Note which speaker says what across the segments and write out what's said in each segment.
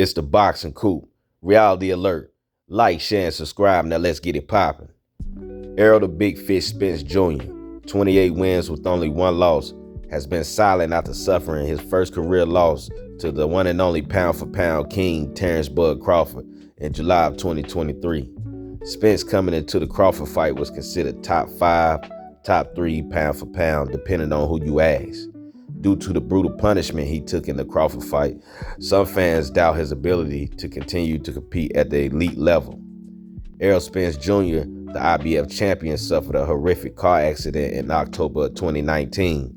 Speaker 1: It's the boxing coop. Reality alert. Like, share, and subscribe. Now let's get it popping. Errol the Big Fish Spence Jr., 28 wins with only one loss, has been silent after suffering his first career loss to the one and only pound-for-pound king Terrence Bud Crawford in July of 2023. Spence coming into the Crawford fight was considered top 5, top 3 pound-for-pound, depending on who you ask. Due to the brutal punishment he took in the Crawford fight, some fans doubt his ability to continue to compete at the elite level. Errol Spence Jr., the IBF champion, suffered a horrific car accident in October of 2019,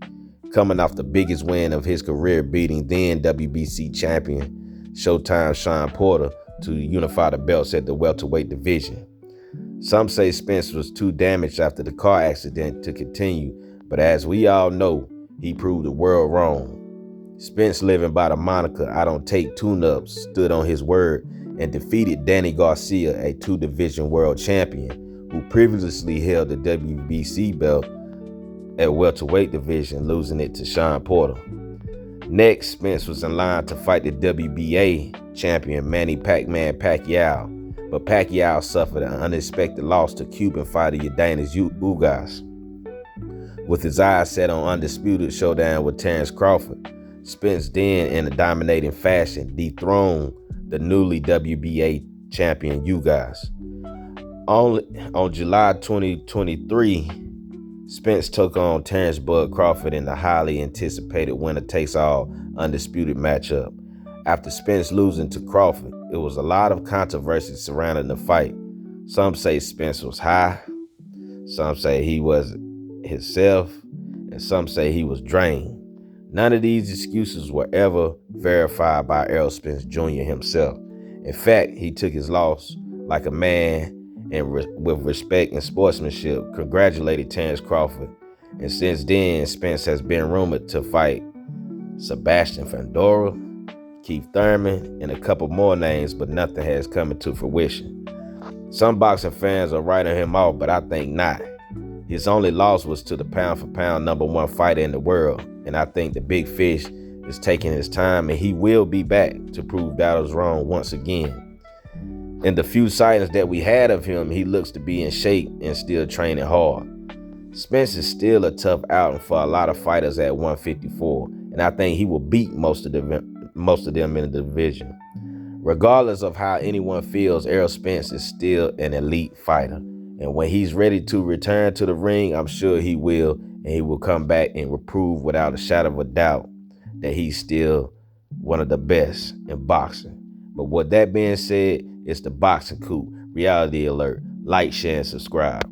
Speaker 1: coming off the biggest win of his career, beating then WBC champion Showtime Shawn Porter to unify the belts at the welterweight division. Some say Spence was too damaged after the car accident to continue, but as we all know, he proved the world wrong. Spence, living by the moniker "I don't take tune-ups," stood on his word and defeated Danny Garcia, a 2-division world champion who previously held the WBC belt at welterweight division, losing it to Shawn Porter. Next, Spence was in line to fight the WBA champion Manny Pac-Man Pacquiao, but Pacquiao suffered an unexpected loss to Cuban fighter Yordenis Ugas. With his eyes set on undisputed showdown with Terrence Crawford, Spence then, in a dominating fashion, dethroned the newly WBA champion Ugas. On July 2023, Spence took on Terrence Bud Crawford in the highly anticipated winner-takes-all undisputed matchup. After Spence losing to Crawford, it was a lot of controversy surrounding the fight. Some say Spence was high, some say he was himself, and some say he was drained. None of these excuses were ever verified by Errol Spence Jr. himself. In fact, he took his loss like a man and with respect and sportsmanship congratulated Terrence Crawford. And since then, Spence has been rumored to fight Sebastian Fundora, Keith Thurman, and a couple more names, but nothing has come into fruition. Some boxing fans are writing him off, but I think not. His only loss was to the pound-for-pound #1 fighter in the world, and I think the Big Fish is taking his time, and he will be back to prove doubters wrong once again. In the few sightings that we had of him, he looks to be in shape and still training hard. Spence is still a tough outing for a lot of fighters at 154, and I think he will beat most of them in the division. Regardless of how anyone feels, Errol Spence is still an elite fighter. And when he's ready to return to the ring, I'm sure he will, and he will come back and prove without a shadow of a doubt that he's still one of the best in boxing. But with that being said, it's the boxing coop. Reality alert. Like, share, and subscribe.